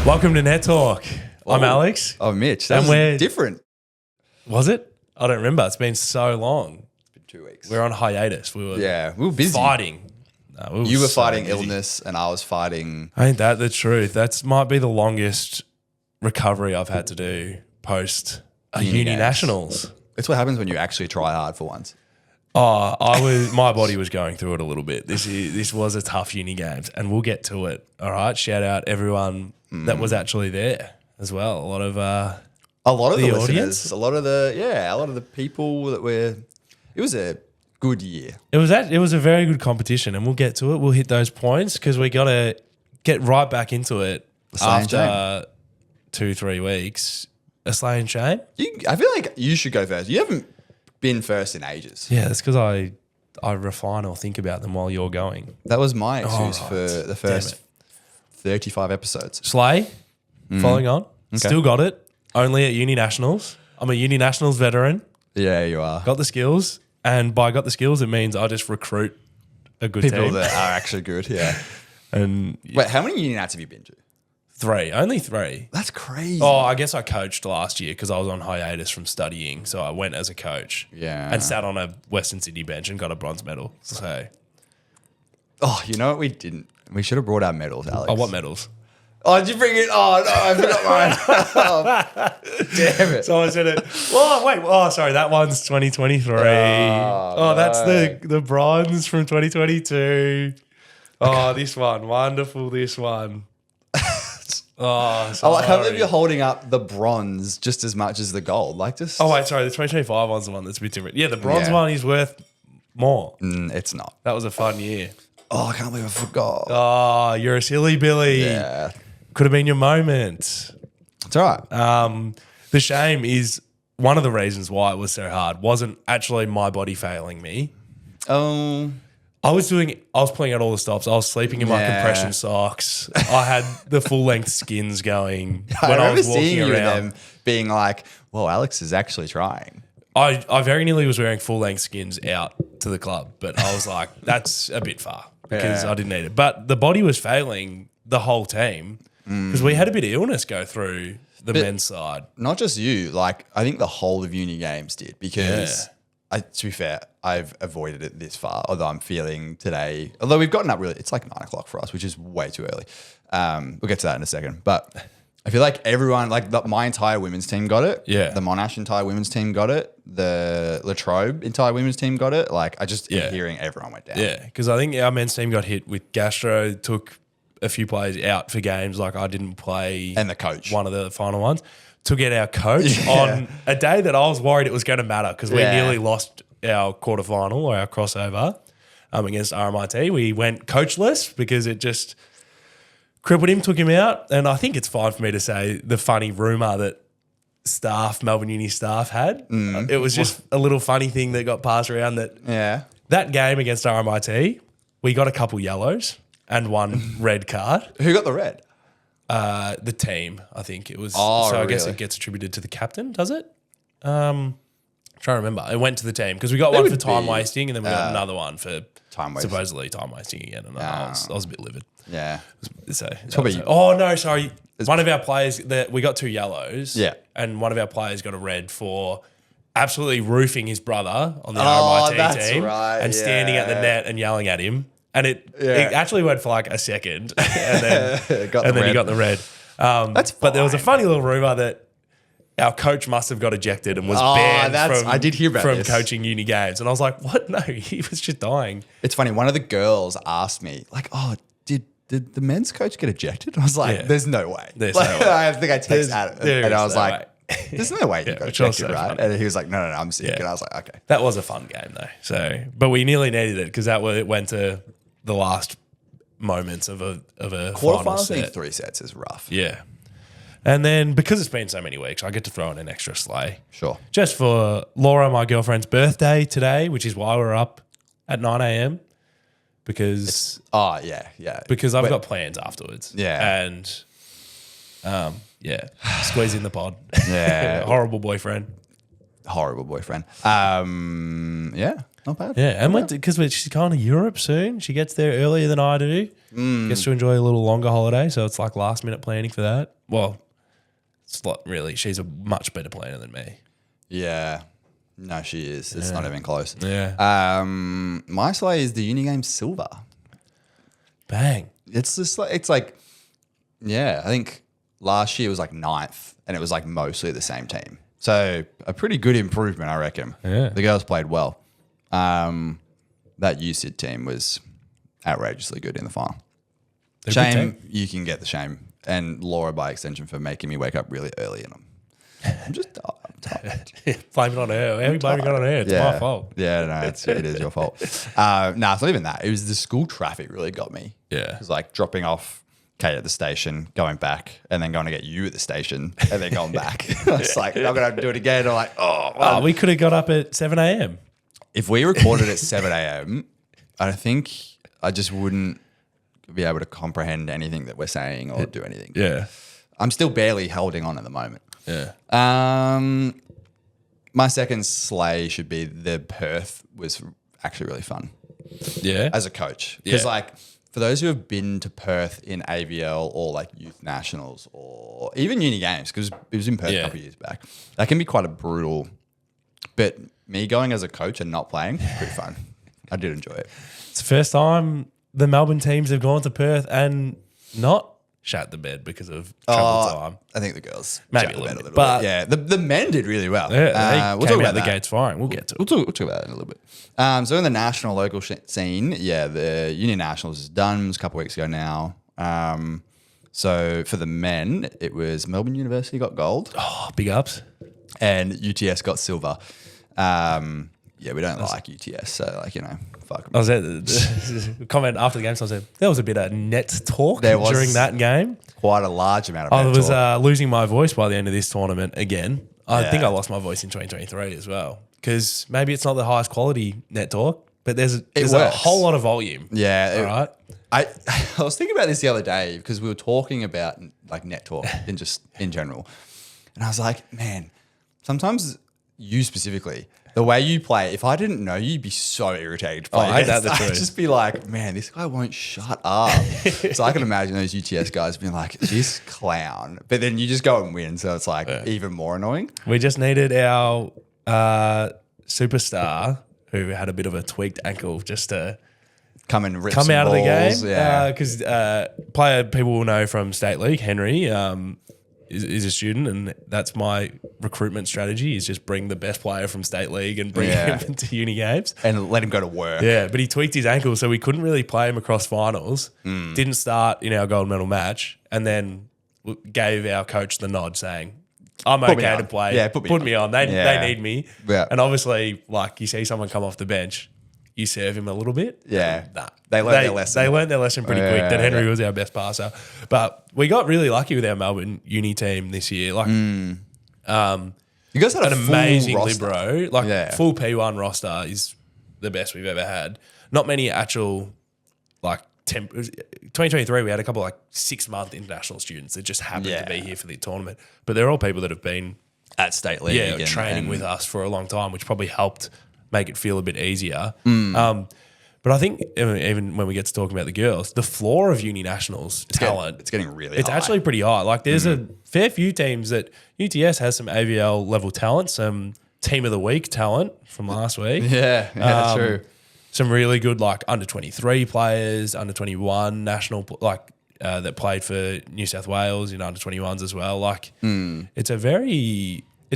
Welcome to Net Talk. I'm Alex. I'm Mitch. That was different. Was it? I don't remember. It's been so long. It's been 2 weeks. We're on hiatus. We were busy. Fighting. No, You were fighting illness and I was fighting. Ain't that the truth? That might be the longest recovery I've had to do post uni nationals. It's what happens when you actually try hard for once. Oh, my body was going through it a little bit. This was a tough uni games, and we'll get to it. All right, shout out everyone that was actually there as well. A lot of the listeners, a lot of the people that were. It was a good year. It was a very good competition, and we'll get to it. We'll hit those points because we got to get right back into it after 2-3 weeks. A slay and shame. I feel like you should go first. You haven't been first in ages. Yeah, that's because I refine or think about them while you're going. That was my excuse for the first 35 episodes. Slay, following on. Okay. Still got it. Only at uni nationals. I'm a uni nationals veteran. Yeah, you are. Got the skills. And by got the skills, it means I just recruit a good people team. that are actually good, yeah. And wait, how many uni nats have you been to? 3. Only 3. That's crazy. Oh, I guess I coached last year because I was on hiatus from studying. So I went as a coach. Yeah. And sat on a Western Sydney bench and got a bronze medal. So. Oh, you know what we didn't? We should have brought our medals, Alex. Oh, what medals? Oh, did you bring it? Oh, no, I forgot mine. Damn it. So I said it. Oh, wait. Oh, sorry. That one's 2023. Oh, that's the bronze from 2022. Oh, this one. Wonderful, this one. Oh, sorry. I can't believe you're holding up the bronze just as much as the gold. Like just. Oh, wait, sorry. The 2025 one's the one that's a bit different. Yeah, the bronze one is worth more. It's not. That was a fun year. Oh, I can't believe I forgot. Oh, you're a silly Billy. Yeah. Could have been your moment. It's all right. The shame is one of the reasons why it was so hard wasn't actually my body failing me. I was pulling out all the stops. I was sleeping in my compression socks. I had the full length skins going when I was walking seeing around. You and them being like, "Well, Alex is actually trying." I very nearly was wearing full length skins out to the club, but I was like, that's a bit far because I didn't need it. But the body was failing the whole team because we had a bit of illness go through the men's side. Not just you, like I think the whole of uni games did because to be fair, I've avoided it this far, although I'm feeling today, although we've gotten up really, it's like 9 o'clock for us, which is way too early. We'll get to that in a second. But I feel like everyone, my entire women's team got it. Yeah. The Monash entire women's team got it. The Latrobe entire women's team got it. Like I just am hearing everyone went down. Yeah, because I think our men's team got hit with gastro, took a few players out for games. Like I didn't play. And the coach. One of the final ones. To get our coach on a day that I was worried it was going to matter because we nearly lost our quarterfinal or our crossover against RMIT. We went coachless because it just crippled him, took him out. And I think it's fine for me to say the funny rumour that Melbourne Uni staff had. It was just a little funny thing that got passed around that game against RMIT, we got a couple yellows and one red card. Who got the red? The team, I think it was. I guess it gets attributed to the captain, does it? I'm trying to remember. It went to the team because we got one for time wasting and then we got another one for supposedly time wasting again. And I was a bit livid. Yeah. Sorry. One of our players, we got 2 yellows. Yeah. And one of our players got a red for absolutely roofing his brother on the RMIT team and standing at the net and yelling at him. And it actually went for like a second and then, he got the red. But there was a funny little rumour that our coach must have got ejected and was banned I did hear about from this. coaching uni games. And I was like, what? No, he was just dying. It's funny. One of the girls asked me like, did the men's coach get ejected? And I was like, there's no way. There's no way. I think I texted Adam and I was like, there's no way he got ejected, right? Funny. And he was like, no, I'm sick. And I was like, okay. That was a fun game though. So, but we nearly needed it because it went to the last moments of a final set. I think 3 sets is rough. Yeah. And then because it's been so many weeks, I get to throw in an extra slay. Sure. Just for Laura, my girlfriend's birthday today, which is why we're up at 9 a.m. because because I've got plans afterwards. Yeah. And squeeze in the pod. Yeah. Horrible boyfriend. Yeah. Not bad. Yeah, and because she's going to Europe soon. She gets there earlier than I do. Gets to enjoy a little longer holiday, so it's like last minute planning for that. Well, it's not really. She's a much better planner than me. Yeah. No, she is. It's not even close. Yeah. My slay is the uni game silver. Bang. It's just like, I think last year was like 9th and it was like mostly the same team. So a pretty good improvement, I reckon. Yeah. The girls played well. That UCID team was outrageously good in the final. Shame you can get the shame. And Laura by extension for making me wake up really early in them. I'm tired. Blame it on her. How you blaming it on her? It's my fault. Yeah, no, it is your fault. It's not even that. It was the school traffic really got me. Yeah. It was like dropping off Kate at the station, going back, and then going to get you at the station, and then going back. It's like, I'm going to have to do it again. I'm like, well. We could have got up at 7 a.m. If we recorded at 7 a.m., I think I just wouldn't be able to comprehend anything that we're saying or do anything. Yeah. I'm still barely holding on at the moment. Yeah. My second slay should be the Perth was actually really fun. Yeah. As a coach. Because like for those who have been to Perth in AVL or like youth nationals or even uni games, because it was in Perth a couple of years back, that can be quite a brutal, but me going as a coach and not playing, pretty fun. I did enjoy it. It's the first time the Melbourne teams have gone to Perth and not shat the bed because of travel time. I think the girls Maybe shat the bed a little but bit. Yeah, the men did really well. Yeah, we'll talk about the that. gates firing. We'll get to it. We'll talk about that in a little bit. So in the national local scene, the Uni Nationals is done. It was a couple of weeks ago now. So for the men, it was Melbourne University got gold. Oh, big ups. And UTS got silver. We don't like UTS, so fuck them. I was at the comment after the game, so I said, there was a bit of net talk There was during that game. Quite a large amount of I net was talk. losing my voice by the end of this tournament again. I think I lost my voice in 2023 as well, because maybe it's not the highest quality net talk, but there's a whole lot of volume. Yeah. All right. I was thinking about this the other day because we were talking about like net talk in general. And I was like, man, sometimes you specifically, the way you play, if I didn't know you, you'd be so irritated to play against. I'd just be like, man, this guy won't shut up. So I can imagine those UTS guys being like, this clown. But then you just go and win. So it's like even more annoying. We just needed our superstar who had a bit of a tweaked ankle just to come and rip come some out balls. of the game. Yeah. Because player people will know from State League, Henry is a student, and that's my recruitment strategy is just bring the best player from State League and bring him into uni games. And let him go to work. Yeah, but he tweaked his ankle, so we couldn't really play him across finals. Didn't start in our gold medal match, and then gave our coach the nod saying, I'm okay to play. Yeah, put me on. They need me. Yeah. And obviously, like you see someone come off the bench, you serve him a little bit. Yeah. Nah. They learned their lesson. They learned their lesson pretty quick that Henry was our best passer. But we got really lucky with our Melbourne uni team this year. Like, you guys had an amazing roster. libero. Like, full P1 roster is the best we've ever had. Not many actual, like, 2023, we had a couple like 6-month international students that just happened to be here for the tournament. But they're all people that have been at State League. training with us for a long time, which probably helped make it feel a bit easier. But I think even when we get to talking about the girls, the floor of uni nationals talent, it's getting really it's high. actually pretty high. Like there's a fair few teams that UTS has some AVL level talent, some team of the week talent from last week. Yeah, that's true. Some really good like under 23 players, under 21 national that played for New South Wales in under 21s as well. Like it's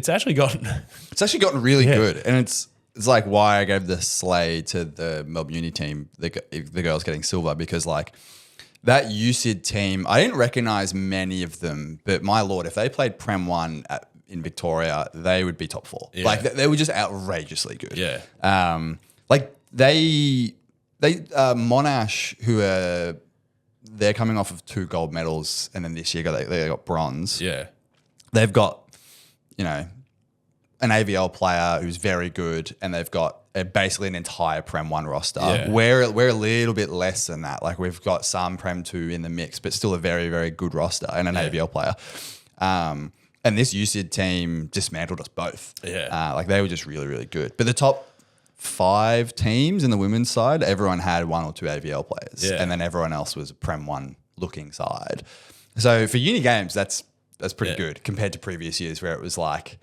actually gotten really good, and it's like why I gave the slay to the Melbourne Uni team, the girls getting silver, because like that UCID team, I didn't recognise many of them, but my lord, if they played Prem 1 in Victoria, they would be top 4. Yeah. Like they were just outrageously good. Yeah. Like they Monash, who they're coming off of 2 gold medals, and then this year they got bronze. Yeah. They've got, an AVL player who's very good, and they've got basically an entire Prem 1 roster. Yeah. We're a little bit less than that. Like we've got some Prem 2 in the mix, but still a very, very good roster and an AVL player. And this UCID team dismantled us both. Yeah. Like they were just really, really good. But the top 5 teams in the women's side, everyone had 1 or 2 AVL players, Yeah. and then everyone else was a Prem 1 looking side. So for uni games, that's pretty good compared to previous years where it was like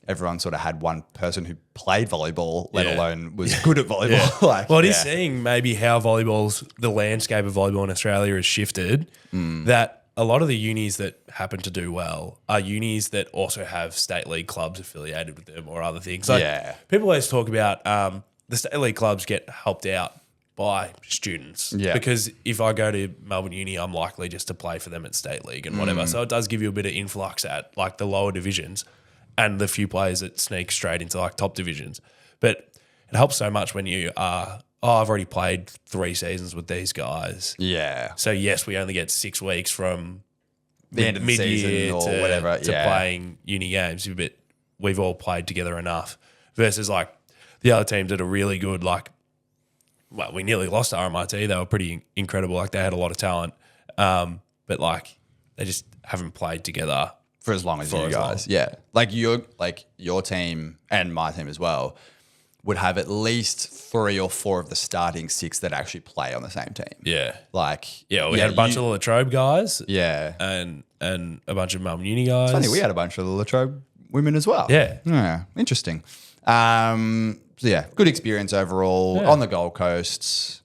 everyone sort of had one person who played volleyball, let alone was good at volleyball. Like, well, it is seeing maybe how the landscape of volleyball in Australia has shifted. That a lot of the unis that happen to do well are unis that also have state league clubs affiliated with them or other things. Like people always talk about the state league clubs get helped out by students. Yeah. Because if I go to Melbourne Uni, I'm likely just to play for them at state league and whatever. So it does give you a bit of influx at like the lower divisions and the few players that sneak straight into like top divisions. But it helps so much when you are, I've already played 3 seasons with these guys. Yeah. So yes, we only get 6 weeks from the end of the season or whatever to playing uni games, but we've all played together enough. Versus like the other teams that are really good, like, well, we nearly lost to RMIT. They were pretty incredible. Like they had a lot of talent, but like they just haven't played together for as long as you guys. Yeah, like your team and my team as well would have at least 3 or 4 of the starting 6 that actually play on the same team. Yeah, like we had a bunch of the Latrobe guys. Yeah, and a bunch of Melbourne Uni guys. It's funny, we had a bunch of the Latrobe women as well. Yeah, interesting. So yeah, good experience overall on the Gold Coast.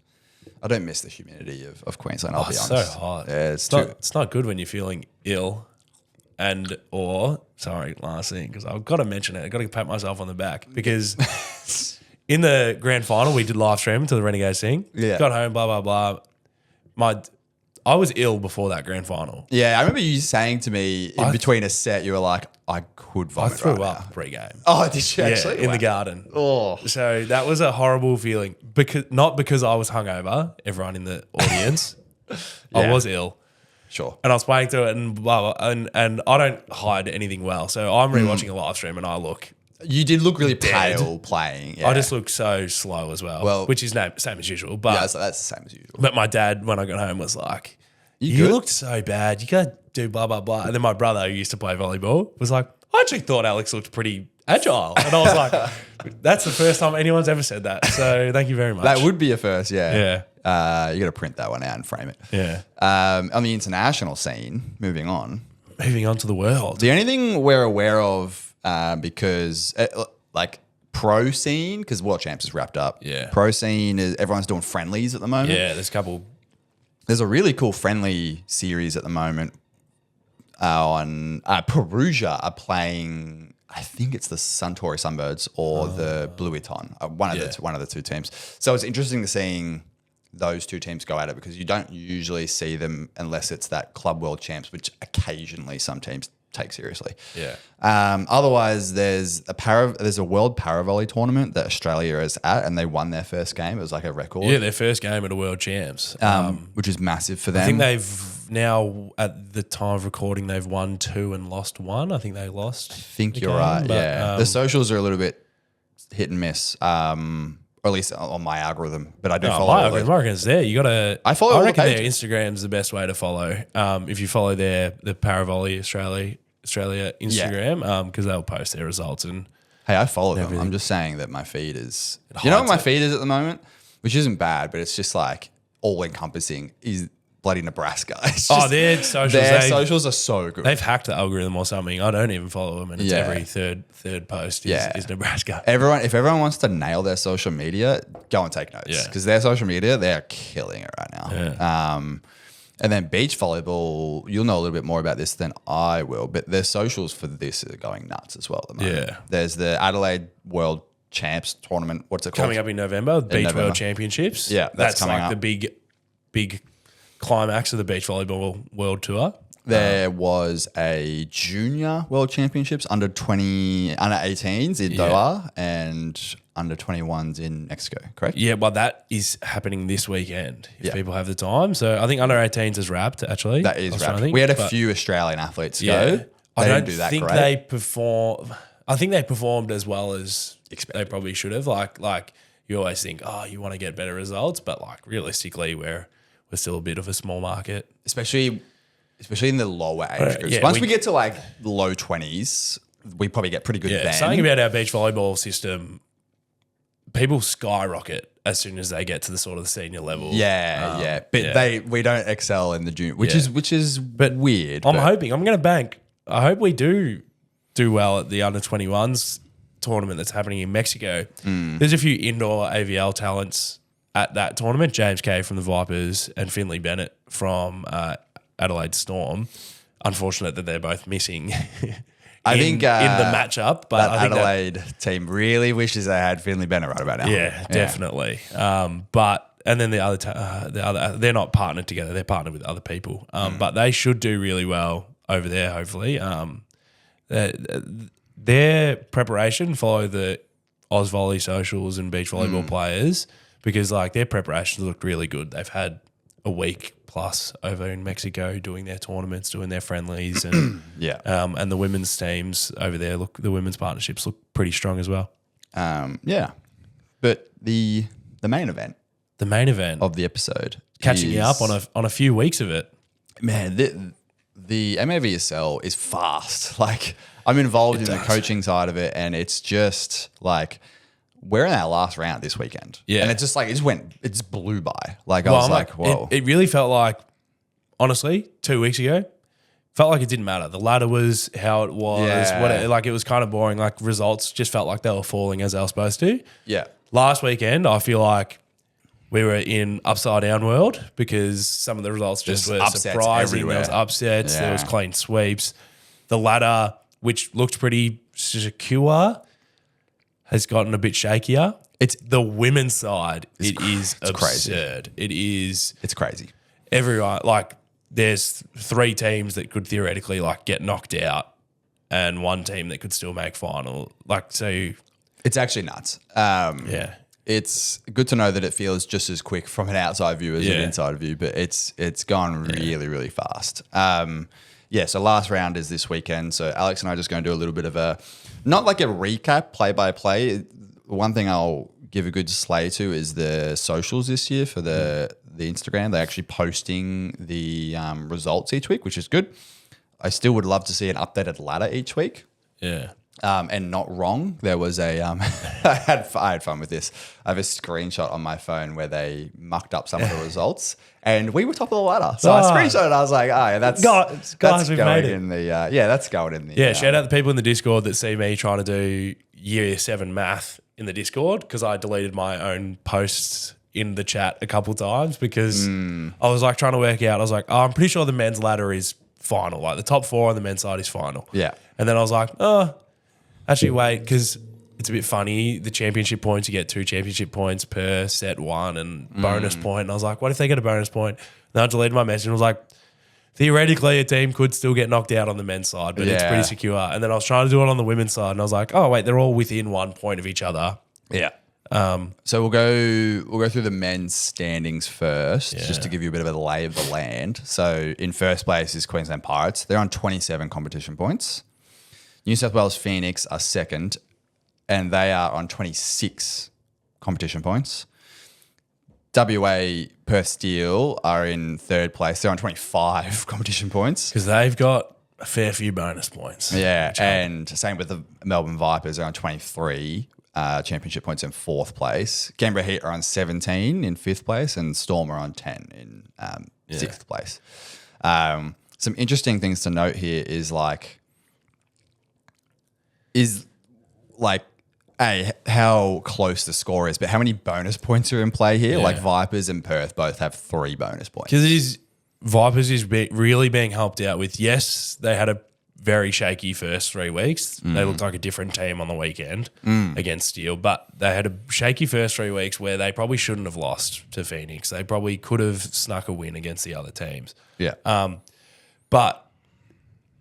I don't miss the humidity of Queensland. I'll be honest. It's so hot. Yeah, it's not good when you're feeling ill. Last thing, because I've got to mention it. I've got to pat myself on the back because in the grand final we did live stream to the Renegades thing. Yeah. Got home, blah, blah, blah. I was ill before that grand final. Yeah, I remember you saying to me in between a set, you were like, I could vomit. I threw up pre-game. Oh, did you actually? In the garden. Oh. So that was a horrible feeling. Not because I was hungover, everyone in the audience. I was ill. Sure. And I was playing through it and blah, blah, and I don't hide anything well. So I'm rewatching a live stream and I look. You did look really pale playing. Yeah. I just look so slow as well, which is same as usual. But yeah, that's the same as usual. But my dad, when I got home, was like, you looked so bad. You got to do blah, blah, blah. And then my brother, who used to play volleyball, was like, I actually thought Alex looked pretty agile. And I was like, that's the first time anyone's ever said that. So thank you very much. That would be a first, yeah. Yeah. You got to print that one out and frame it. Yeah. On the international scene, moving on to the world. The only thing we're aware of, because like pro scene, because World Champs is wrapped up. Yeah. Pro scene is everyone's doing friendlies at the moment. Yeah, there's a couple. There's a really cool friendly series at the moment. On Perugia are playing. I think it's the Suntory Sunbirds or the Blue Eton, one of the 2 teams. So it's interesting to seeing those 2 teams go at it because you don't usually see them unless it's that Club World Champs, which occasionally some teams take seriously. Yeah. Otherwise, there's a World Paravolley tournament that Australia is at, and they won their first game. It was like a record. Yeah, their first game at a World Champs, which is massive for them. I think they've now, at the time of recording, they've won 2 and lost 1. I think they lost. I think you're right. But, the socials are a little bit hit and miss. Or at least on my algorithm, but I do follow. My algorithm's there. You got to. I follow. I reckon their Instagram's the best way to follow. If you follow the Paravolley Australia Instagram, because they'll post their results and. Hey, I follow them. I'm just saying that my feed is. You know what my feed is at the moment, which isn't bad, but it's just like all encompassing. Is bloody Nebraska. Their socials. Their socials are so good. They've hacked the algorithm or something. I don't even follow them, and it's every third post is Nebraska. If everyone wants to nail their social media, go and take notes because their social media, they're killing it right now. Yeah. And then beach volleyball, you'll know a little bit more about this than I will, but their socials for this are going nuts as well at the moment. Yeah. There's the Adelaide World Champs tournament. What's it called? Coming up in November, Beach World Championships. Yeah, that's coming like up. the big climax of the beach volleyball world tour. There was a junior world championships under 18s in Doha and under 21s in Mexico, correct? Yeah, well, that is happening this weekend if people have the time. So I think under 18s is wrapped, actually. That is wrapped. We had a few Australian athletes go. I don't do that think great. they perform. I think they performed as well as they probably should have. Like you always think, you want to get better results, but like realistically, we're still a bit of a small market, especially in the lower age groups. Once we get to like low 20s, we probably get pretty good then. Something about our beach volleyball system people skyrocket as soon as they get to the sort of the senior level. Yeah. But we don't excel in the junior, which is weird. I'm hoping. I'm going to bank. I hope we do well at the under 21s tournament that's happening in Mexico. There's a few indoor AVL talents at that tournament. James Kay from the Vipers and Finley Bennett from Adelaide Storm. Unfortunate that they're both missing. I think in the matchup, but that I think Adelaide team really wishes they had Finley Bennett right about now. Yeah, definitely. And then the other, they're not partnered together; they're partnered with other people. But they should do really well over there. Hopefully, their preparation follow the Oz Volley socials and beach volleyball players because like their preparations looked really good. They've had a week plus over in Mexico doing their tournaments, doing their friendlies, and and the women's teams over there the women's partnerships look pretty strong as well. But the main event of the episode, catching you up on a few weeks of it, man. The MAVSL is fast. Like I'm involved in the coaching side of it, and it's just like we're in our last round this weekend. Yeah. And it's just like, it just blew by. Like I was like, whoa. It really felt like, honestly, 2 weeks ago, felt like it didn't matter. The ladder was how it was. Like it was kind of boring. Like results just felt like they were falling as they were supposed to. Yeah. Last weekend, I feel like we were in upside down world because some of the results just were surprising. Everywhere. There was upsets. There was clean sweeps. The ladder, which looked pretty secure, has gotten a bit shakier. It's the women's side. It is absurd. It's crazy. Everyone, like, there's 3 teams that could theoretically like get knocked out, and 1 team that could still make final. Like, so it's actually nuts. It's good to know that it feels just as quick from an outside view as an inside view, but it's gone really, really fast. So last round is this weekend. So Alex and I are just going to do a little bit of not like a recap, play-by-play. One thing I'll give a good slay to is the socials this year for the Instagram. They're actually posting the results each week, which is good. I still would love to see an updated ladder each week. Yeah. And not wrong. There was a I had fun with this. I have a screenshot on my phone where they mucked up some of the results, and we were top of the ladder. So I screenshot it. I was like, that's going in the that's going in the shout out the people in the Discord that see me trying to do year 7 math in the Discord because I deleted my own posts in the chat a couple times because I was like trying to work out. I was like, I'm pretty sure the men's ladder is final. Like the top 4 on the men's side is final. Yeah, and then I was like, actually, wait, because it's a bit funny. The championship points, you get 2 championship points per set 1 and bonus point. And I was like, what if they get a bonus point? And I deleted my message and was like, theoretically, a team could still get knocked out on the men's side, but it's pretty secure. And then I was trying to do it on the women's side, and I was like, oh, wait, they're all within 1 point of each other. Yeah. So we'll go through the men's standings first, just to give you a bit of a lay of the land. So in first place is Queensland Pirates. They're on 27 competition points. New South Wales Phoenix are second, and they are on 26 competition points. WA Perth Steel are in third place. They're on 25 competition points. Because they've got a fair few bonus points. Yeah, and same with the Melbourne Vipers. They're on 23 championship points in fourth place. Canberra Heat are on 17 in fifth place, and Storm are on 10 in sixth place. Some interesting things to note here is how close the score is, but how many bonus points are in play here? Yeah. Like Vipers and Perth both have 3 bonus points. Because Vipers is really being helped out with, yes, they had a very shaky first 3 weeks. They looked like a different team on the weekend against Steel, but they had a shaky first 3 weeks where they probably shouldn't have lost to Phoenix. They probably could have snuck a win against the other teams. Yeah. But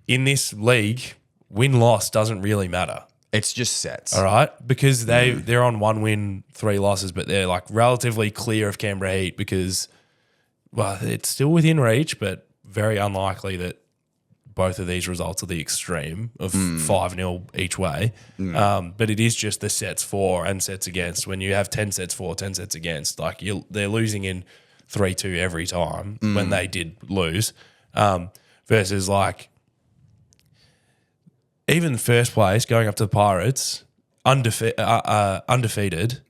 in this league, win-loss doesn't really matter. It's just sets. All right? Because they're on 1 win, 3 losses, but they're like relatively clear of Canberra Heat because, well, it's still within reach, but very unlikely that both of these results are the extreme of 5-0 each way. But it is just the sets for and sets against. When you have 10 sets for, 10 sets against, like they're losing in 3-2 every time when they did lose versus like even first place going up to the Pirates, undefeated,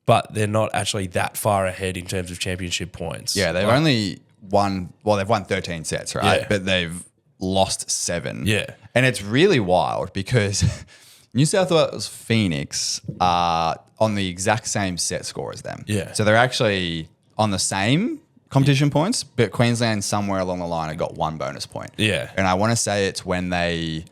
but they're not actually that far ahead in terms of championship points. Yeah, they've only won. Well, they've won 13 sets, right? Yeah. But they've lost 7. Yeah. And it's really wild because New South Wales Phoenix are on the exact same set score as them. Yeah. So they're actually on the same competition points, but Queensland somewhere along the line have got 1 bonus point. Yeah. And I want to say it's when they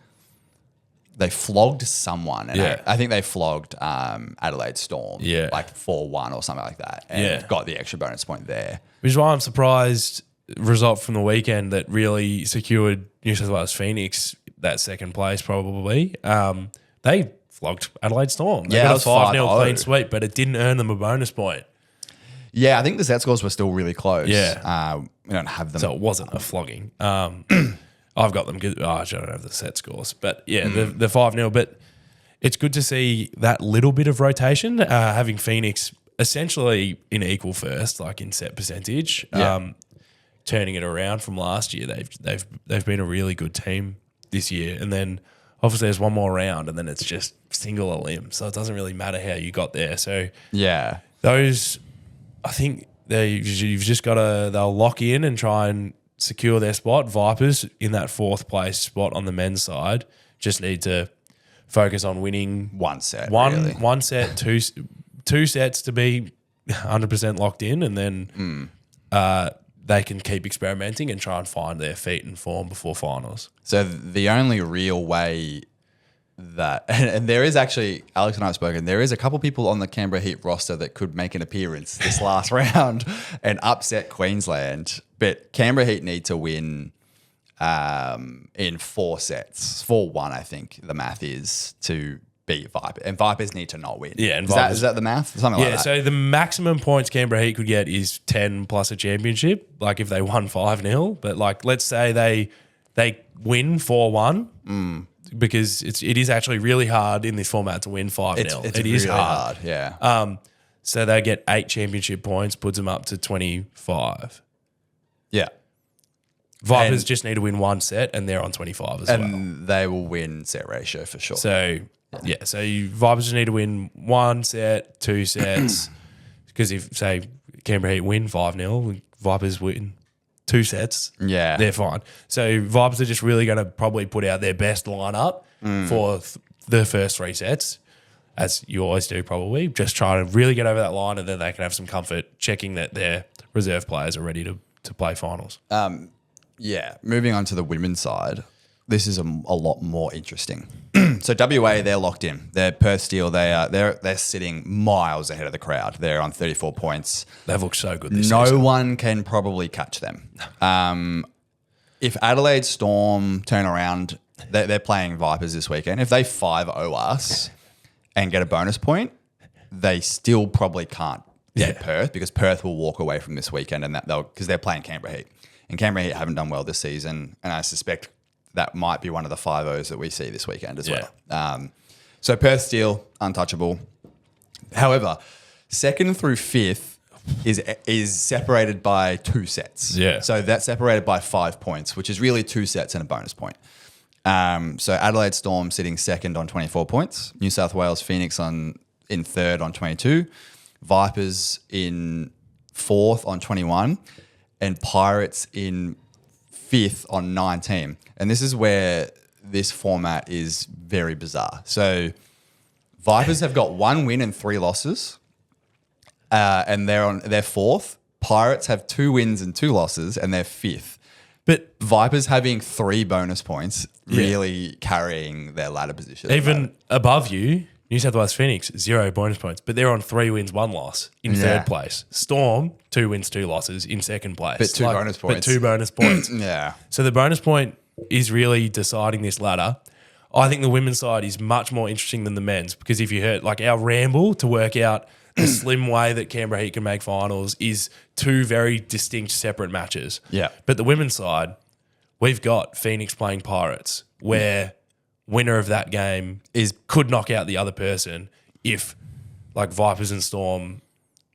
flogged someone. And Yeah. I think they flogged Adelaide Storm. Yeah. Like 4-1 or something like that. And Yeah. got the extra bonus point there. Which is why I'm surprised result from the weekend that really secured New South Wales Phoenix that second place probably. They flogged Adelaide Storm. They Yeah, got it a was 5-0 clean 5-0. sweep, but it didn't earn them a bonus point. Yeah, I think the set scores were still really close. Yeah. We don't have them. So it wasn't a flogging. I've got them good. I don't have the set scores. But yeah, the 5-0. But it's good to see that little bit of rotation, having Phoenix essentially in equal first, like in set percentage. Yeah. Turning it around from last year. They've been a really good team this year. And then obviously there's one more round and then it's just single a limb. So it doesn't really matter how you got there. So yeah. those, I think you've just got to, they'll lock in and try and secure their spot. Vipers in that 4th place spot on the men's side just need to focus on winning One set. one really. one set, two sets to be 100% locked in, and then they can keep experimenting and try and find their feet and form before finals. So the only real way that, and there is actually, Alex and I have spoken, there is a couple people on the Canberra Heat roster that could make an appearance this last round and upset Queensland. But Canberra Heat need to win in 4 sets. 4-1, I think the math is, to beat Vipers. And Vipers need to not win. Yeah, and is that the math? Something like that. So the maximum points Canberra Heat could get is 10 plus a championship, like if they won 5-0. But like, let's say they win 4-1, because it is actually really hard in this format to win 5-0. It's It is really hard. Yeah. So they get 8 championship points, puts them up to 25. Yeah. Vipers just need to win 1 set and they're on 25 as well. And they will win set ratio for sure. So, yeah, so Vipers just need to win 1 set, 2 sets. Because if, say, Canberra Heat win 5-0, Vipers win 2 sets, yeah. they're fine. So Vipers are just really going to probably put out their best lineup for the first 3 sets, as you always do probably. Just try to really get over that line, and then they can have some comfort checking that their reserve players are ready to play finals. Yeah, moving on to the women's side, this is a lot more interesting. So WA, they're locked in. They're Perth Steel. They're sitting miles ahead of the crowd. They're on 34 points. They've looked so good this No season. one can probably catch them. If Adelaide Storm turn around, they're playing Vipers this weekend. If they 5-0 us and get a bonus point, they still probably can't get Perth, because Perth will walk away from this weekend, and because they're playing Canberra Heat. And Canberra Heat haven't done well this season, and I suspect that might be one of the 5-0s that we see this weekend as well. So Perth Steel, untouchable. However, 2nd through 5th is separated by 2 sets. Yeah. So that's separated by 5 points, which is really 2 sets and a bonus point. So Adelaide Storm sitting 2nd on 24 points. New South Wales Phoenix in 3rd on 22. Vipers in 4th on 21. And Pirates in 5th on 19. And this is where this format is very bizarre. So Vipers have got 1 win and 3 losses, and they're 4th. Pirates have 2 wins and 2 losses, and they're 5th. But Vipers having 3 bonus points, really carrying their ladder position. even above you, New South Wales Phoenix, 0 bonus points, but they're on 3 wins, 1 loss in 3rd place. Storm, 2 wins, 2 losses in 2nd place. But 2 bonus points. But 2 bonus points. Yeah. So the bonus point is really deciding this ladder. I think the women's side is much more interesting than the men's, because if you heard like our ramble to work out the slim way that Canberra Heat can make finals is 2 very distinct separate matches. Yeah. But the women's side, we've got Phoenix playing Pirates, where winner of that game could knock out the other person if like Vipers and Storm,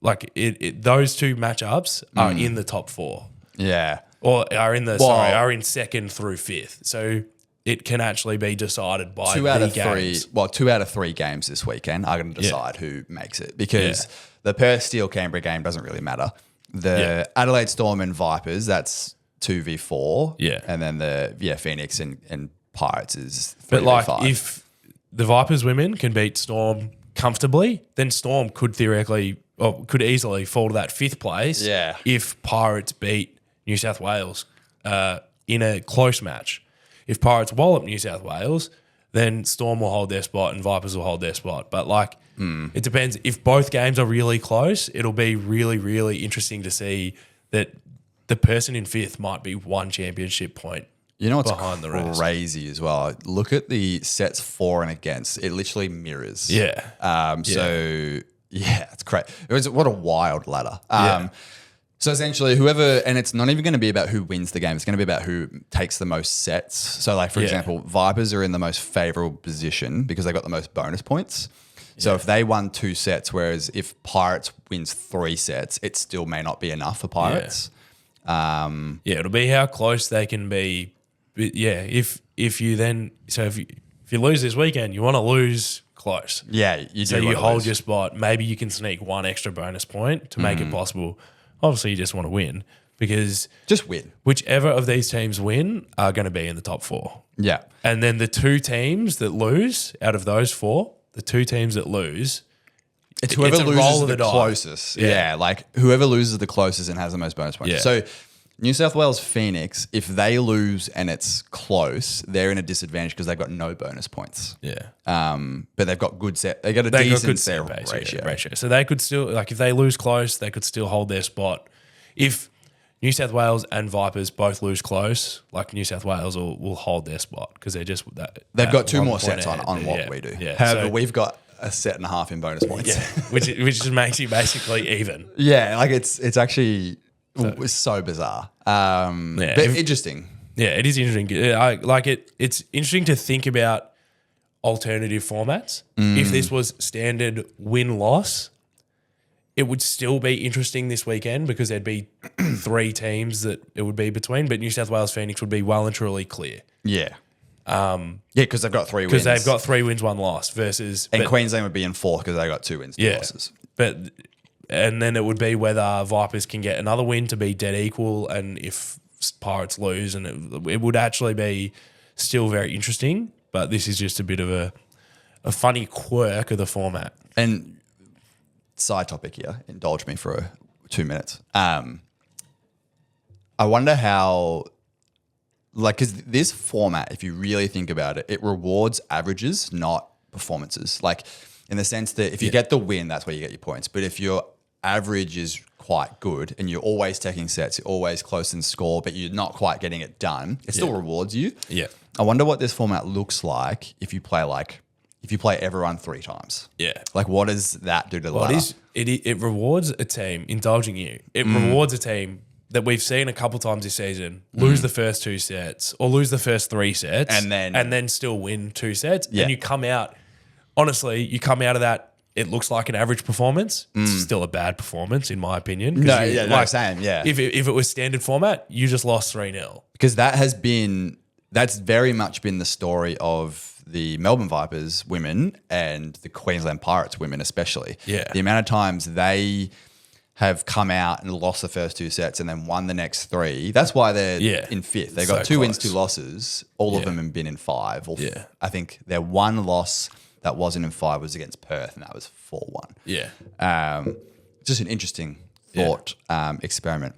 like those 2 matchups are in the top 4. Yeah. Or are in 2nd through 5th. So it can actually be decided by two out the of games. three. Well, 2 out of 3 games this weekend are going to decide who makes it because the Perth Steel Canberra game doesn't really matter. The Adelaide Storm and Vipers, that's 2v4. Yeah. And then the Phoenix and Pirates is 3v5. But like if the Vipers women can beat Storm comfortably, then Storm could theoretically or could easily fall to that 5th place. Yeah. If Pirates beat New South Wales in a close match. If Pirates wallop New South Wales, then Storm will hold their spot and Vipers will hold their spot. But like, it depends. If both games are really close, it'll be really, really interesting to see that the person in 5th might be 1 championship point. You know what's behind the rest. crazy as well? Look at the sets for and against. It literally mirrors. Yeah. So yeah, it's great. What a wild ladder. So essentially, whoever, and it's not even going to be about who wins the game. It's going to be about who takes the most sets. So, like for example, Vipers are in the most favorable position because they got the most bonus points. So if they won 2 sets, whereas if Pirates wins 3 sets, it still may not be enough for Pirates. It'll be how close they can be. But yeah, if you then if you lose this weekend, you want to lose close. Yeah, you do. So you hold your spot. Maybe you can sneak 1 extra bonus point to make it possible. Obviously, you just want to win because just win. Whichever of these teams win are going to be in the top 4. Yeah, and then the 2 teams that lose out of those 4, the 2 teams that lose. It's whoever a roll loses of the the die. closest. Yeah, like whoever loses the closest and has the most bonus points. Yeah. So New South Wales Phoenix, if they lose and it's close, they're in a disadvantage because they've got no bonus points. Yeah. But they've got good set. They got a decent set ratio. So they could still, like, if they lose close, they could still hold their spot. If New South Wales and Vipers both lose close, like New South Wales will hold their spot because they're just they've got 2 more 1 sets point on ahead. what we do. Yeah. However, So- we've got a set and a half in bonus points. Yeah, which just makes you basically even. Yeah, like it's actually so bizarre. But interesting. Yeah, it is interesting. It's interesting to think about alternative formats. If this was standard win-loss, it would still be interesting this weekend because there'd be 3 teams that it would be between, but New South Wales Phoenix would be well and truly clear. Yeah. Because they've got 3 wins. Because they've got 3 wins, 1 loss versus... And Queensland would be in 4th because they got 2 wins, 2 losses. And then it would be whether Vipers can get another win to be dead equal and if Pirates lose, and it would actually be still very interesting, but this is just a bit of a funny quirk of the format. And side topic here, indulge me for 2 minutes. I wonder how... Like, because this format, if you really think about it, it rewards averages, not performances. Like, in the sense that if you get the win, that's where you get your points. But if your average is quite good and you're always taking sets, you're always close in score, but you're not quite getting it done, it still rewards you. Yeah. I wonder what this format looks like if you play everyone 3 times. Yeah. Like, what does that do to the ladder? It rewards a team, indulging you. It rewards a team that we've seen a couple times this season lose the first 2 sets or lose the first 3 sets and then still win 2 sets. Yeah. And you come out, honestly, of that, it looks like an average performance. It's still a bad performance, in my opinion. Same, yeah. If it was standard format, you just lost 3-0. Because that's very much been the story of the Melbourne Vipers women and the Queensland Pirates women especially. Yeah. The amount of times they have come out and lost the first 2 sets and then won the next 3. That's why they're in 5th. They got 2 wins, 2 losses. All of them have been in 5. I think their 1 loss that wasn't in 5 was against Perth, and that was 4-1. Yeah. Just an interesting thought experiment.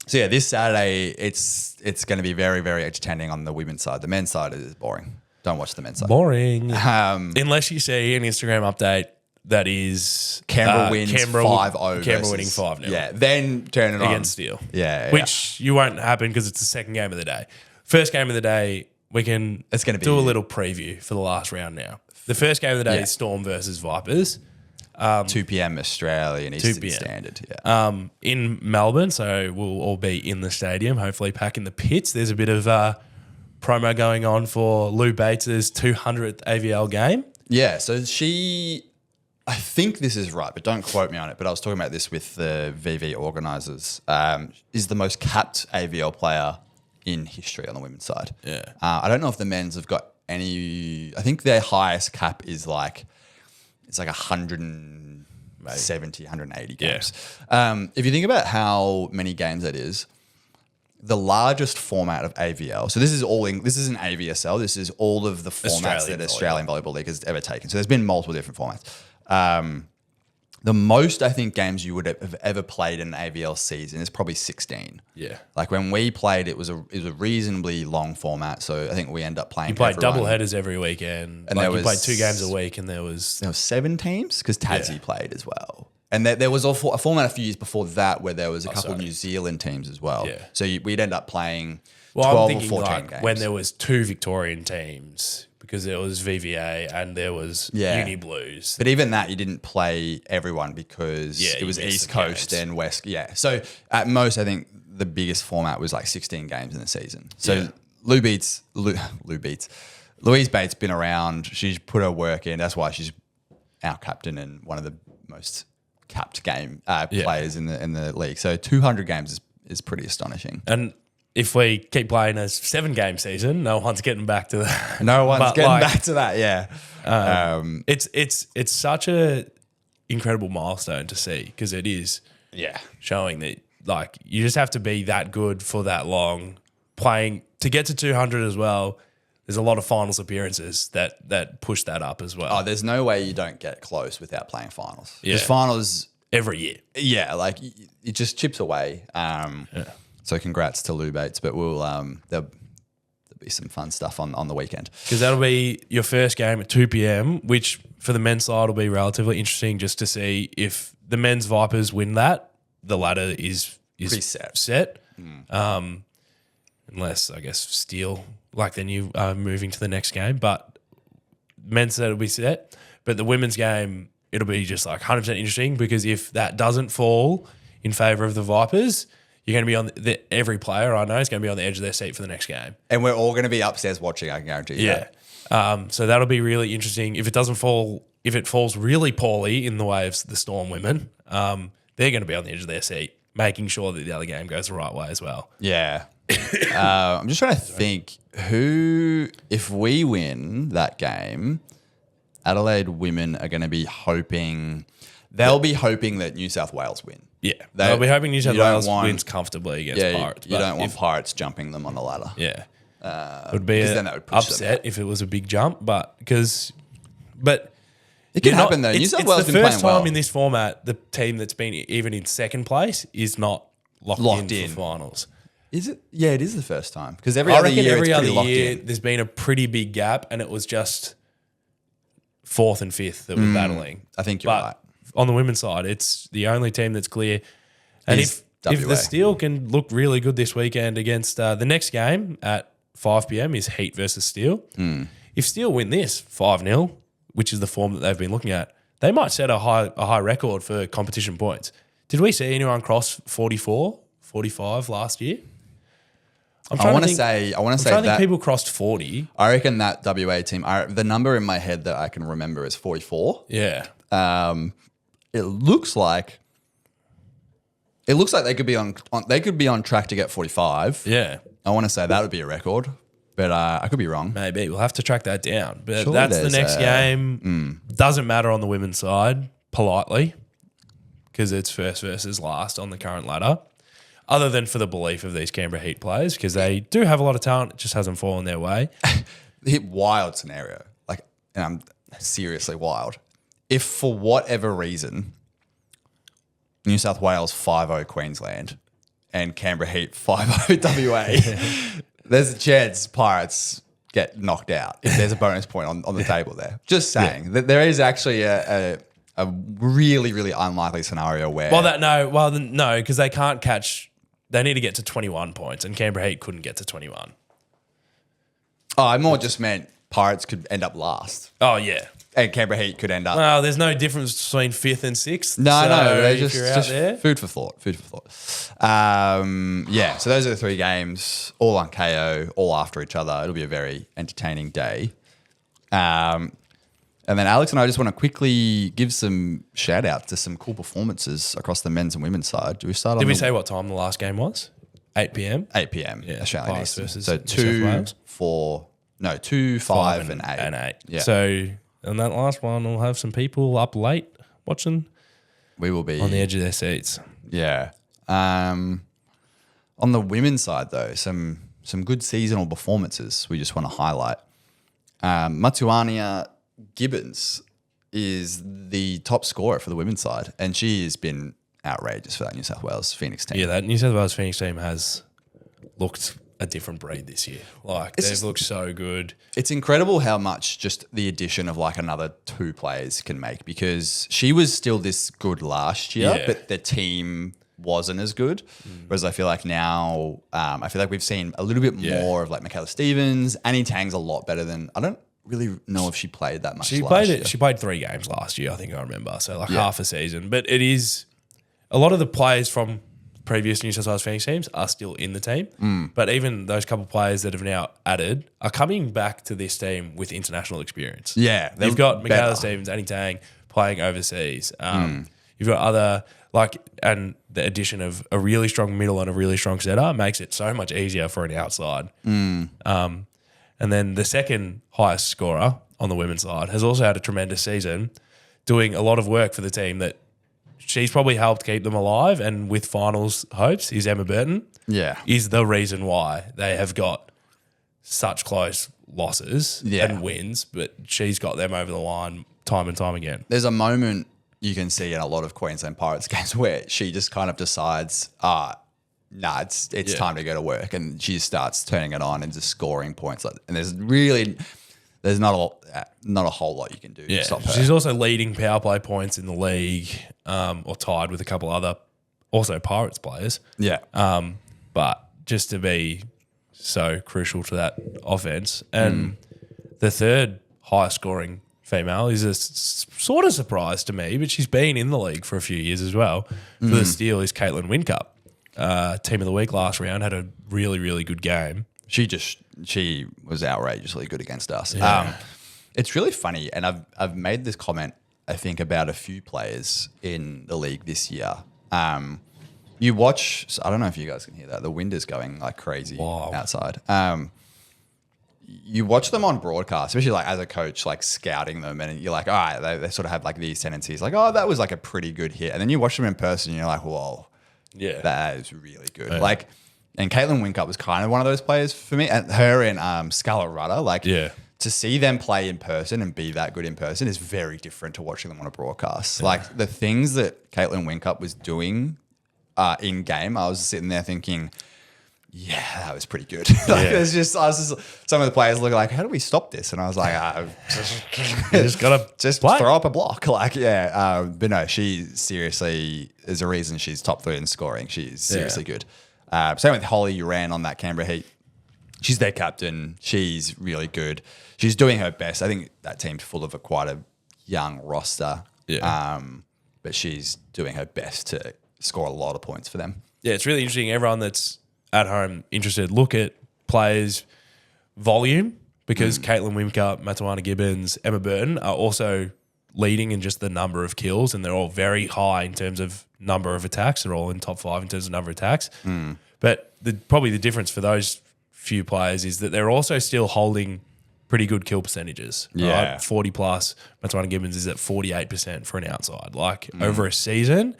So yeah, this Saturday it's going to be very, very entertaining on the women's side. The men's side is boring. Don't watch the men's side. Boring. Unless you see an Instagram update that is Canberra wins 5-0. Canberra winning 5-0. Yeah, then turn it on. Against Steel. Yeah. Which you won't happen because it's the second game of the day. First game of the day, we can do a little preview for the last round now. The first game of the day is Storm versus Vipers. 2 p.m. Australian Eastern Standard. Yeah. In Melbourne, so we'll all be in the stadium, hopefully packing the pits. There's a bit of promo going on for Lou Bates' 200th AVL game. Yeah, so I think this is right, but don't quote me on it, but I was talking about this with the VV organisers, is the most capped AVL player in history on the women's side. Yeah. I don't know if the men's have got any. I think their highest cap is like, it's like 170, 180 games. If you think about how many games that is, the largest format of AVL. So this is this isn't AVSL. This is all of the formats that Australian Volleyball League has ever taken. So there's been multiple different formats. The most, I think, games you would have ever played in an AVL season is probably 16. Yeah. Like when we played, it was a reasonably long format. So I think we end up playing. You played double headers every weekend. And you played 2 games a week, and there was 7 teams because Tassie played as well. And there was a format a few years before that where there was a couple of New Zealand teams as well. Yeah. So we'd end up playing 12 or I'm thinking 14 games. when there was 2 Victorian teams, because there was VVA and there was Uni Blues. But even that, you didn't play everyone because it was East Coast and West. Yeah. So at most, I think the biggest format was like 16 games in the season. So Louise Bates been around. She's put her work in. That's why she's our captain and one of the most capped players in the league. So 200 games is pretty astonishing. And if we keep playing a 7-game season, no one's getting back to that. No one's getting back to that. Yeah. It's such a incredible milestone to see, because it is showing that like you just have to be that good for that long, playing to get to 200 as well. There's a lot of finals appearances that push that up as well. Oh, there's no way you don't get close without playing finals. Yeah. Because finals every year. Yeah, like it just chips away. So congrats to Lou Bates, but there'll be some fun stuff on the weekend. Because that'll be your first game at 2 p.m, which for the men's side will be relatively interesting just to see if the men's Vipers win that, the ladder is set. Unless, I guess, Steel, like then you are moving to the next game. But men's side will be set. But the women's game, it'll be just like 100% interesting, because if that doesn't fall in favour of the Vipers, you're going to be on every player I know is going to be on the edge of their seat for the next game. And we're all going to be upstairs watching, I can guarantee you that. So that'll be really interesting. If it falls really poorly in the way of the Storm women, they're going to be on the edge of their seat, making sure that the other game goes the right way as well. Yeah. I'm just trying to think if we win that game, Adelaide women are going to be hoping that New South Wales win. Yeah, they'll be hoping New South Wales wins comfortably against Pirates. You don't want Pirates jumping them on the ladder. Yeah, it would be an upset if it was a big jump, but it can happen though. New South Wales it's the been first playing time well. in this format the team that's been even in second place is not locked in for finals. Is it? Yeah, it is the first time, because every I other reckon year every it's other pretty locked year in. there's been a pretty big gap, and it was just 4th and 5th that were battling. I think you're right. On the women's side, it's the only team that's clear. And if the Steel can look really good this weekend against the next game at 5 p.m. is Heat versus Steel. If Steel win this 5-0, which is the form that they've been looking at, they might set a high record for competition points. Did we see anyone cross 44, 45 last year? I want to say that people crossed 40. I reckon that WA team, the number in my head that I can remember is 44. Yeah. It looks like they could be on track to get 45. Yeah. I want to say that would be a record, but I could be wrong. Maybe. We'll have to track that down. But Surely that's the next game. Doesn't matter on the women's side, politely, because it's first versus last on the current ladder. Other than for the belief of these Canberra Heat players, because they do have a lot of talent, it just hasn't fallen their way. Wild scenario. And I'm seriously wild. If for whatever reason, New South Wales 5-0 Queensland and Canberra Heat 5-0 WA, there's a chance Pirates get knocked out if there's a bonus point on the table there. Just saying. That there is actually a really, really unlikely scenario where... No, because they can't catch... They need to get to 21 points, and Canberra Heat couldn't get to 21. Oh, I more just meant Pirates could end up last. Oh, yeah. And Canberra Heat could end up... Well, there's no difference between 5th and 6th. No, they're if you're out there. Food for thought. So those are the 3 games, all on KO, all after each other. It'll be a very entertaining day. And then Alex and I just want to quickly give some shout out to some cool performances across the men's and women's side. Do we start? Did we say what time the last game was? 8 p.m. 8 p.m. Yeah, Australian Pies Eastern. versus So New South Wales. 2, 5, and 8. And 8. Yeah. So, and that last one will have some people up late watching We will be on the edge of their seats. Yeah. On the women's side, though, some good seasonal performances we just want to highlight. Matuania Gibbons is the top scorer for the women's side, and she has been outrageous for that New South Wales Phoenix team. Yeah, that New South Wales Phoenix team has looked a different breed this year. Like, they've looked so good. It's incredible how much just the addition of like another 2 players can make, because she was still this good last year, but the team wasn't as good. Whereas I feel like now, I feel like we've seen a little bit more of like Michaela Stevens. Annie Tang's a lot better than, I don't really know if she played that much last year. She played 3 games last year, I think I remember. So like half a season. But it is, a lot of the players from previous New South Wales Phoenix teams are still in the team. But even those couple of players that have now added are coming back to this team with international experience. Yeah. You've got Michaela Stevens, Annie Tang playing overseas. You've got other, and the addition of a really strong middle and a really strong setter makes it so much easier for an outside. And then the second highest scorer on the women's side has also had a tremendous season, doing a lot of work for the team that she's probably helped keep them alive and with finals hopes, is Emma Burton. Yeah. Is the reason why they have got such close losses and wins, but she's got them over the line time and time again. There's a moment you can see in a lot of Queensland Pirates games where she just kind of decides, it's time to go to work, and she starts turning it on and just scoring points. And there's not a whole lot you can do to stop her. She's also leading power play points in the league, or tied with a couple other also Pirates players. Yeah. But just to be so crucial to that offense. And the third highest scoring female is a sort of surprise to me, but she's been in the league for a few years as well. For the Steel is Caitlin Wincup. Team of the week last round, had a really, really good game. She was outrageously good against us. Yeah. It's really funny, and I've made this comment, I think, about a few players in the league this year. You watch, so I don't know if you guys can hear that. The wind is going like crazy outside. You watch them on broadcast, especially like as a coach, like scouting them, and you're like, all right, they sort of have like these tendencies, like, oh, that was like a pretty good hit. And then you watch them in person, and you're like, whoa, that is really good. Yeah. Like, and Caitlin Wincup was kind of one of those players for me, and her and Scarlett Rudder, to see them play in person and be that good in person is very different to watching them on a broadcast. Yeah. Like the things that Caitlin Wincup was doing in game, I was sitting there thinking, yeah, that was pretty good. Some of the players look like, how do we stop this? And I was like, just gotta throw up a block. Like, but no, she seriously is a reason she's top 3 in scoring. She's seriously good. Same with Holly Uran on that Canberra Heat. She's their captain. She's really good. She's doing her best. I think that team's full of quite a young roster. Yeah. But she's doing her best to score a lot of points for them. Yeah, it's really interesting. Everyone that's at home interested, look at players' volume, because Caitlin Wincup, Matuana Gibbons, Emma Burton are also leading in just the number of kills, and they're all very high in terms of number of attacks. They're all in top 5 in terms of number of attacks. But probably the difference for those few players is that they're also still holding pretty good kill percentages. Yeah. Right? 40 plus. Matuana Gibbons is at 48% for an outside. Like over a season,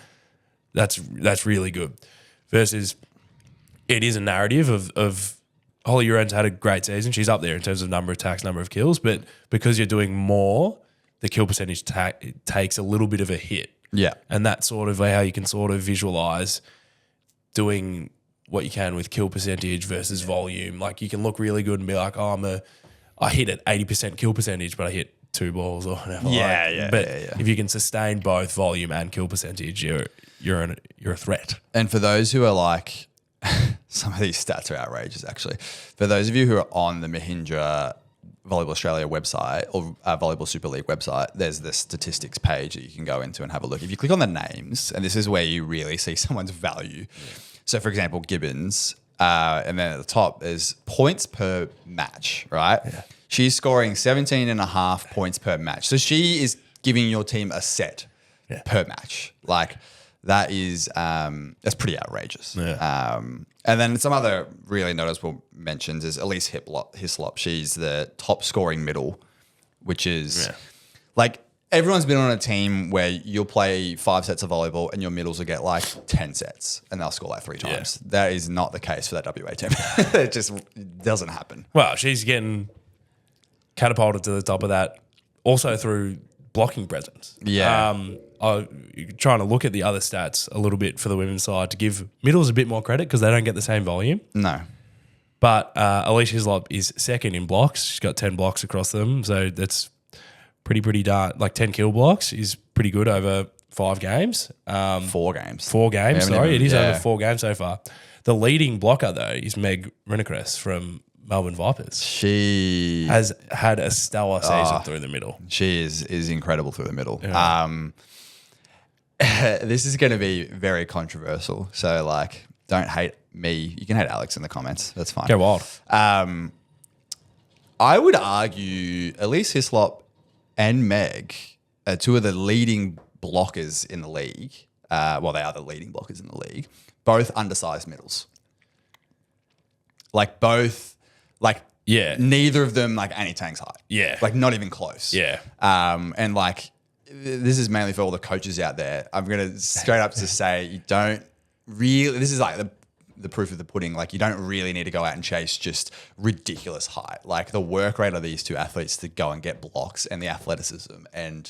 that's really good. Versus it is a narrative of Holly Uran's had a great season. She's up there in terms of number of attacks, number of kills, but because you're doing more, the kill percentage takes a little bit of a hit. Yeah. And that's sort of how you can sort of visualize doing what you can with kill percentage versus volume. Like you can look really good and be like, oh, I hit at 80% kill percentage, but I hit 2 balls or whatever. But if you can sustain both volume and kill percentage, you're a threat. And for those who are like, some of these stats are outrageous, actually. For those of you who are on the Mahindra Volleyball Australia website or Volleyball Super League website, there's the statistics page that you can go into and have a look. If you click on the names, and this is where you really see someone's value. Yeah. So, for example, Gibbons, and then at the top is points per match, right? Yeah. She's scoring 17.5 points per match. So she is giving your team a set per match. Like That's pretty outrageous. Yeah. And then some other really noticeable mentions is Elise Hislop. She's the top scoring middle, which is like everyone's been on a team where you'll play 5 sets of volleyball and your middles will get like 10 sets and they'll score like 3 times. Yeah. That is not the case for that WA team. It just doesn't happen. Well, she's getting catapulted to the top of that also through blocking presence. Yeah. I'm trying to look at the other stats a little bit for the women's side to give middles a bit more credit because they don't get the same volume. No. But Alicia Hislop is second in blocks. She's got 10 blocks across them. So that's pretty darn. Like 10 kill blocks is pretty good over 5 games. 4 games. 4 games, sorry. It is over 4 games so far. The leading blocker, though, is Meg Rinacrest from Melbourne Vipers. She has had a stellar season through the middle. She is incredible through the middle. Yeah. This is going to be very controversial. So, like, don't hate me. You can hate Alex in the comments. That's fine. Go wild. I would argue Elise Hislop and Meg are 2 of the leading blockers in the league. Well, they are the leading blockers in the league. Both undersized middles. Like, both, like, neither of them, like, Annie Tang's height. Yeah. Like, not even close. Yeah. And, like, this is mainly for all the coaches out there. I'm going to straight up to say you don't really, this is like the proof of the pudding. Like, you don't really need to go out and chase just ridiculous height. Like, the work rate of these 2 athletes to go and get blocks and the athleticism. And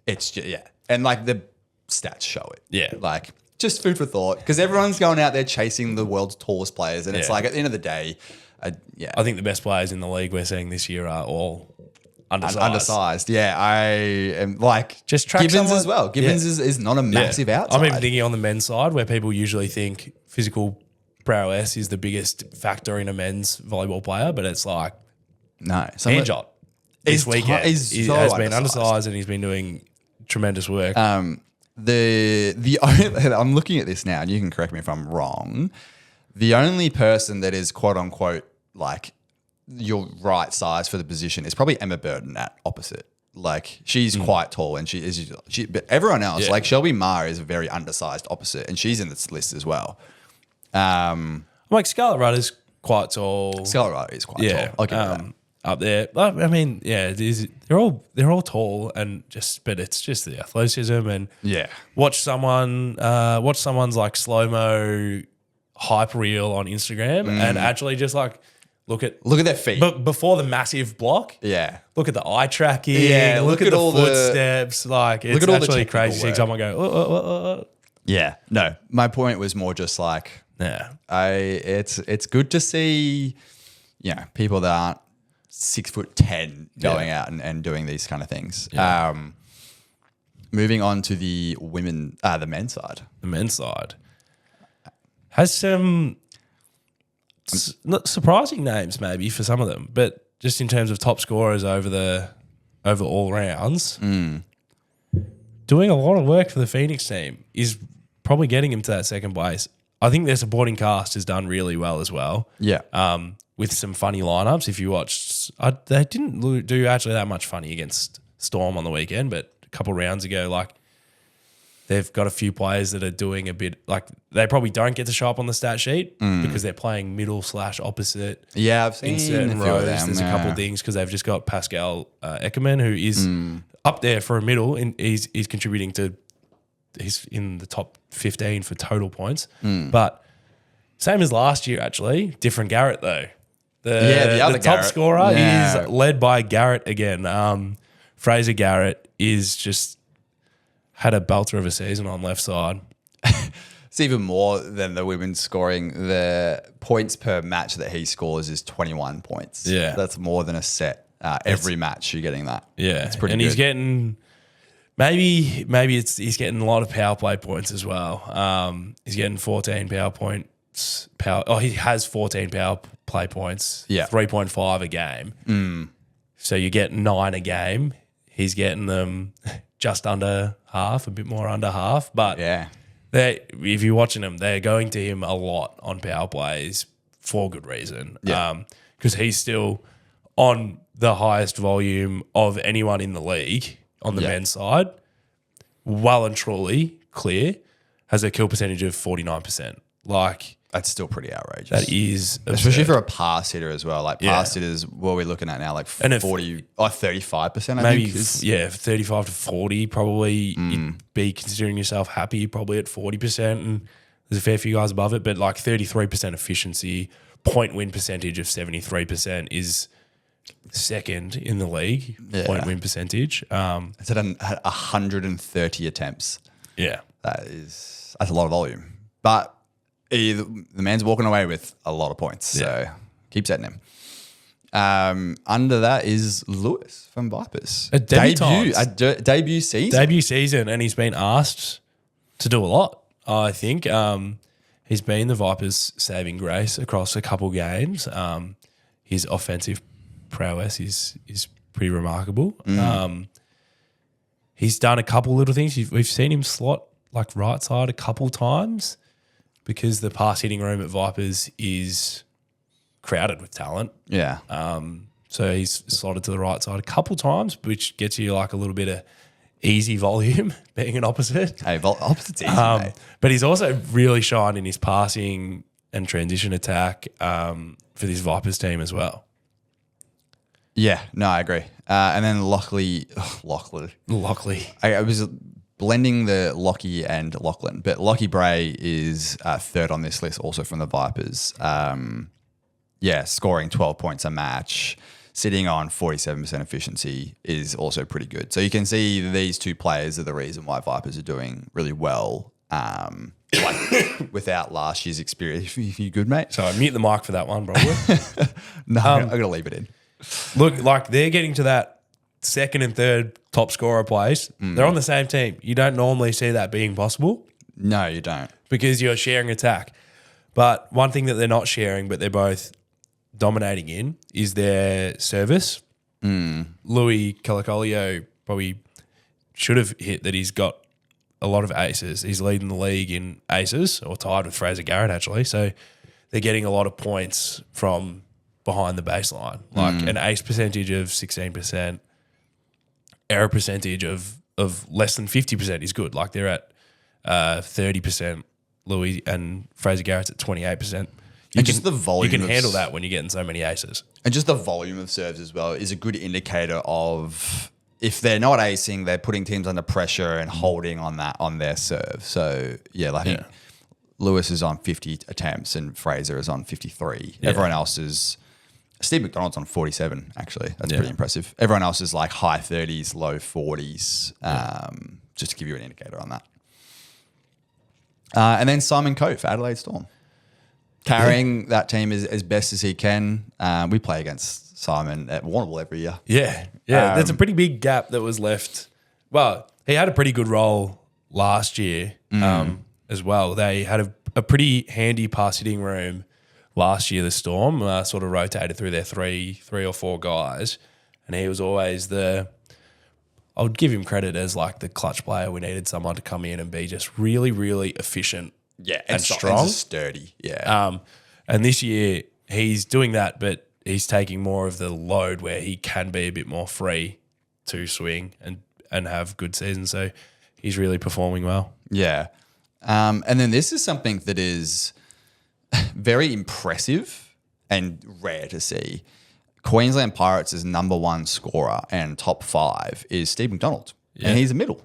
it's just, and like the stats show it. Yeah. Like, just food for thought because everyone's going out there chasing the world's tallest players. And it's like, at the end of the day, I think the best players in the league we're seeing this year are all undersized. Yeah, I am like just track Gibbons someone. as well. Gibbons is not a massive outside. I'm even thinking on the men's side where people usually think physical prowess is the biggest factor in a men's volleyball player, but it's like Manjot this weekend has been undersized and he's been doing tremendous work. The only, I'm looking at this now, and you can correct me if I'm wrong. The only person that is quote unquote like your right size for the position is probably Emma Burden at opposite. Like, she's quite tall and but everyone else, like Shelby Maher is a very undersized opposite, and she's in this list as well. Like Scarlett Rudder's quite tall. Scarlett Rudder is quite tall. I'll give her that. Up there. I mean, they're all tall and but it's just the athleticism and watch someone's like slow-mo hype reel on Instagram and actually just like look at their feet. But before the massive block. Yeah. Look at the eye tracking. Yeah. Look at the all footsteps. Like, it's actually crazy seeing someone go, Yeah. No, my point was more just like, it's good to see, people that aren't 6'10" going out and doing these kind of things. Yeah. Moving on to the men's side. The men's side has some surprising names maybe for some of them, but just in terms of top scorers over all rounds, doing a lot of work for the Phoenix team is probably getting him to that second place. I think their supporting cast has done really well as well. Yeah. With some funny lineups. If you watched, they didn't do actually that much funny against Storm on the weekend, but a couple rounds ago, like, they've got a few players that are doing a bit, like, they probably don't get to show up on the stat sheet because they're playing middle/opposite. Yeah, I've seen in certain rows. There's a couple of things because they've just got Pascal Eckerman, who is up there for a middle, and he's contributing to. He's in the top 15 for total points, but same as last year. Actually, different Garrett though. The other top scorer is led by Garrett again. Fraser Garrett is just had a belter of a season on left side. It's even more than the women's scoring. The points per match that he scores is 21 points. Yeah. That's more than a set. Every match you're getting that. Yeah. It's pretty good. And he's getting, maybe he's getting a lot of power play points as well. He's getting 14 power points. He has 14 power play points. Yeah. 3.5 a game. So you get 9 a game. He's getting them just under half, a bit more under half. But if you're watching them, they're going to him a lot on power plays for good reason. Yeah. Because he's still on the highest volume of anyone in the league on the men's side. Well and truly clear. has a kill percentage of 49%. Like, that's still pretty outrageous. that is absurd. Especially for a pass hitter as well. Like pass hitters, what are we looking at now? Like 35%, I maybe think. 35 to 40 probably. You'd be considering yourself happy probably at 40%, and there's a fair few guys above it, but like 33% efficiency, point win percentage of 73% is second in the league. Point win percentage. It's at 130 attempts. Yeah. That's a lot of volume. But the man's walking away with a lot of points, so keep setting him. Under that is Lewis from Vipers. A debut season. Debut season, and he's been asked to do a lot, I think. He's been the Vipers' saving grace across a couple games. His offensive prowess is pretty remarkable. He's done a couple little things. We've seen him slot like right side a couple times because the pass hitting room at Vipers is crowded with talent. Yeah. So he's slotted to the right side a couple times, which gets you like a little bit of easy volume being an opposite. Hey, opposite's easy, mate. But he's also really shined in his passing and transition attack for this Vipers team as well. Yeah, no, I agree. And then Lockley. I was blending the Lockie and Lachlan, but Lockie Bray is third on this list also from the Vipers. Scoring 12 points a match, sitting on 47% efficiency is also pretty good. So you can see these two players are the reason why Vipers are doing really well. Without last year's experience. You good, mate? So I mute the mic for that one, probably. No, I'm going to leave it in. Look, like they're getting to that second and third top scorer place. They're on the same team. You don't normally see that being possible. No, you don't. Because you're sharing attack. But one thing that they're not sharing, but they're both dominating in, is their service. Louis Calacolio probably should have hit that he's got a lot of aces. He's leading the league in aces, or tied with Fraser Garrett, actually. So they're getting a lot of points from behind the baseline. Like an ace percentage of 16%, error percentage of less than 50% is good. Like they're at 30%, Louis, and Fraser Garrett's at 28%. Just the volume. You can handle that when you're getting so many aces. And just the volume of serves as well is a good indicator of if they're not acing, they're putting teams under pressure and holding on their serve. So I think Lewis is on 50 attempts and Fraser is on 53. Yeah. Everyone else is Steve McDonald's on 47. Actually, that's pretty impressive. Everyone else is like high 30s, low 40s. Just to give you an indicator on that. And then Simon Coe for Adelaide Storm. Carrying that team as best as he can. We play against Simon at Warrnambool every year. Yeah. There's a pretty big gap that was left. Well, he had a pretty good role last year as well. They had a pretty handy pass hitting room last year, the Storm, sort of rotated through their three or four guys. And he was always I would give him credit as like the clutch player. We needed someone to come in and be just really, really efficient. Yeah, and strong, and sturdy. Yeah, and this year he's doing that, but he's taking more of the load where he can be a bit more free to swing and have good seasons. So he's really performing well. Yeah, and then this is something that is very impressive and rare to see. Queensland Pirates' number one scorer and top 5 is Steve McDonald, and he's a middle.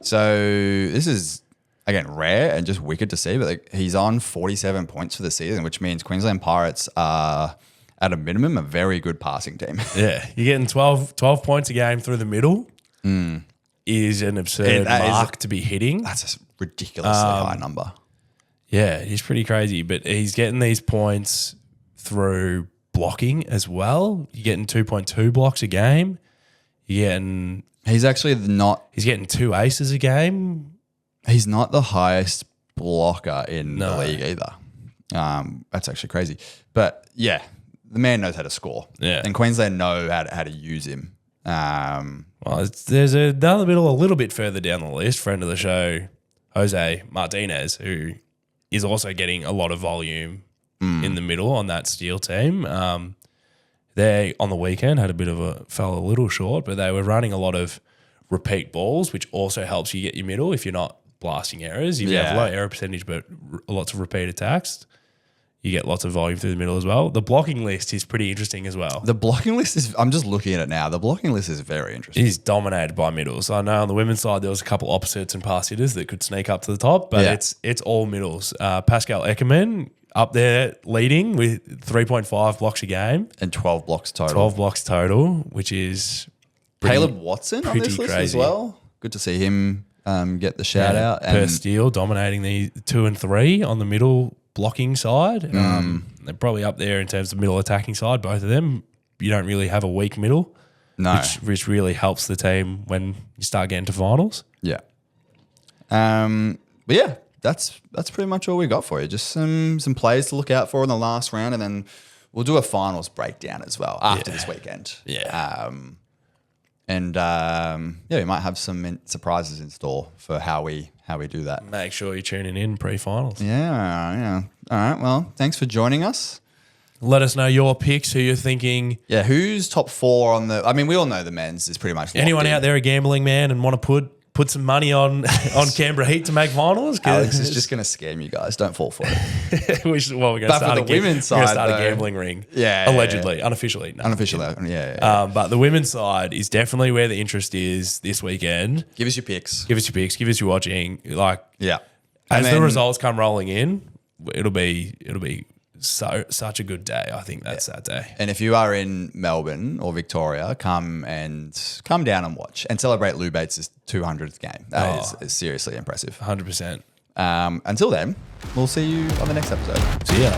So this is, again, rare and just wicked to see, but he's on 47 points for the season, which means Queensland Pirates are, at a minimum, a very good passing team. Yeah, you're getting 12 points a game through the middle is an absurd mark to be hitting. That's a ridiculously high number. Yeah, he's pretty crazy, but he's getting these points through blocking as well. You're getting 2.2 blocks a game. He's actually not... He's getting 2 aces a game. He's not the highest blocker in the league either. That's actually crazy. But yeah, the man knows how to score. Yeah. And Queensland know how to use him. Well, there's another middle a little bit further down the list, friend of the show, Jose Martinez, who is also getting a lot of volume in the middle on that Steel team. They, on the weekend, fell a little short, but they were running a lot of repeat balls, which also helps you get your middle if you're not blasting errors. If you have low error percentage but lots of repeat attacks, you get lots of volume through the middle as well. The blocking list is pretty interesting as well. The blocking list is, I'm just looking at it now. The blocking list is very interesting. It is dominated by middles. I know on the women's side there was a couple opposites and pass hitters that could sneak up to the top, but it's all middles. Pascal Eckermann up there leading with 3.5 blocks a game. And 12 blocks total. 12 blocks total, which is Caleb Watson on this list as well. Good to see him get the shout out. Per Steele dominating the 2 and 3 on the middle blocking side. They're probably up there in terms of middle attacking side, both of them. You don't really have a weak middle, which really helps the team when you start getting to finals. Yeah. But yeah, that's pretty much all we got for you. Just some players to look out for in the last round, and then we'll do a finals breakdown as well after this weekend. Yeah. We might have some surprises in store for how we do that. Make sure you're tuning in pre-finals. Yeah. All right. Well, thanks for joining us. Let us know your picks, who you're thinking. Yeah, who's top 4 on the... I mean, we all know the men's is pretty much locked Anyone in. out there a gambling man and want to put some money on Canberra Heat to make finals? Alex is just going to scam you guys. Don't fall for it. We're going to start a gambling ring. Yeah. Allegedly. Unofficially. No. Unofficially. Yeah. But the women's side is definitely where the interest is this weekend. Give us your picks. Give us your watching. Yeah. As the results come rolling in, it'll be such a good day. I think that's that day. And if you are in Melbourne or Victoria, come down and watch and celebrate Lou Bates' 200th game. That is seriously impressive. 100%. Until then, we'll see you on the next episode. See ya.